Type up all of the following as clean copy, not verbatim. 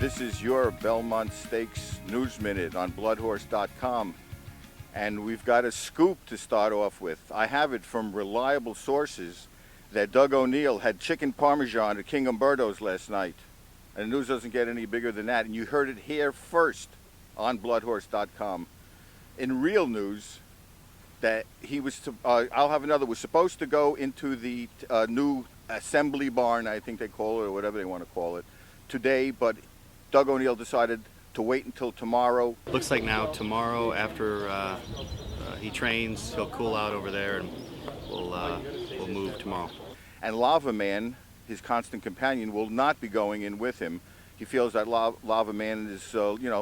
This is your Belmont Stakes News Minute on bloodhorse.com. And we've got a scoop to start off with. I have it from reliable sources that Doug O'Neill had chicken parmesan at King Umberto's last night. And the news doesn't get any bigger than that. And you heard it here first on bloodhorse.com. In real news, that he was was supposed to go into the new assembly barn, I think they call it, or whatever they want to call it, today, but Doug O'Neill decided to wait until tomorrow. Looks like now tomorrow after he trains, he'll cool out over there, and we'll move tomorrow. And Lava Man, his constant companion, will not be going in with him. He feels that Lava Man is,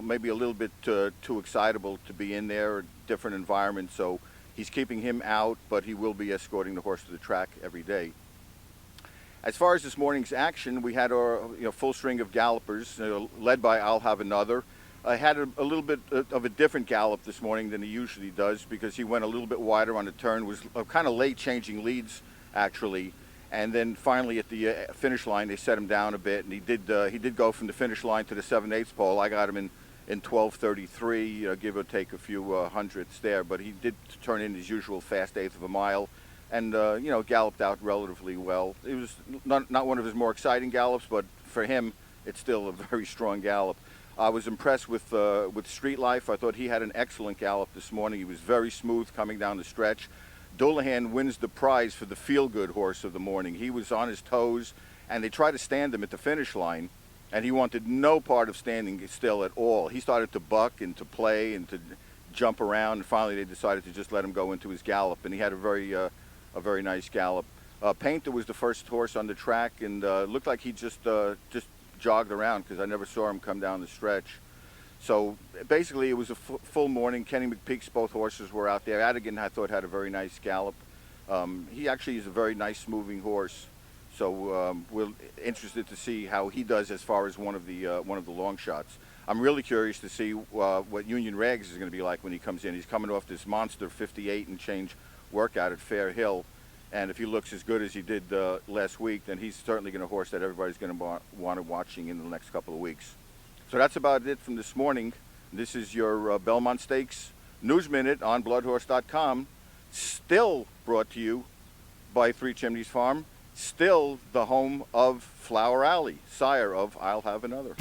maybe a little bit too excitable to be in there, a different environment, so he's keeping him out, but he will be escorting the horse to the track every day. As far as this morning's action, we had our full string of gallopers, led by I'll Have Another. I had a little bit of a different gallop this morning than he usually does because he went a little bit wider on the turn, was kind of late changing leads, actually. And then finally at the finish line, they set him down a bit, and he did go from the finish line to the 7/8 pole. I got him in 12:33, give or take a few hundredths there, but he did turn in his usual fast eighth of a mile. And galloped out relatively well. It was not one of his more exciting gallops, but for him, it's still a very strong gallop. I was impressed with Street Life. I thought he had an excellent gallop this morning. He was very smooth coming down the stretch. Dullahan wins the prize for the feel-good horse of the morning. He was on his toes, and they tried to stand him at the finish line, and he wanted no part of standing still at all. He started to buck and to play and to jump around, and finally they decided to just let him go into his gallop, and he had a very nice gallop. Paynter was the first horse on the track, and looked like he just jogged around because I never saw him come down the stretch. So basically it was a full morning. Kenny McPeek's both horses were out there. Atigun, I thought, had a very nice gallop. He actually is a very nice moving horse. So we're interested to see how he does as far as one of the long shots. I'm really curious to see what Union Rags is going to be like when he comes in. He's coming off this monster 58 and change workout at Fair Hill, and if he looks as good as he did last week, then he's certainly going to horse that everybody's going to want watching in the next couple of weeks. So that's about it from this morning. This is your Belmont Stakes News Minute on bloodhorse.com, still brought to you by Three Chimneys Farm, still the home of Flower Alley, sire of I'll Have Another.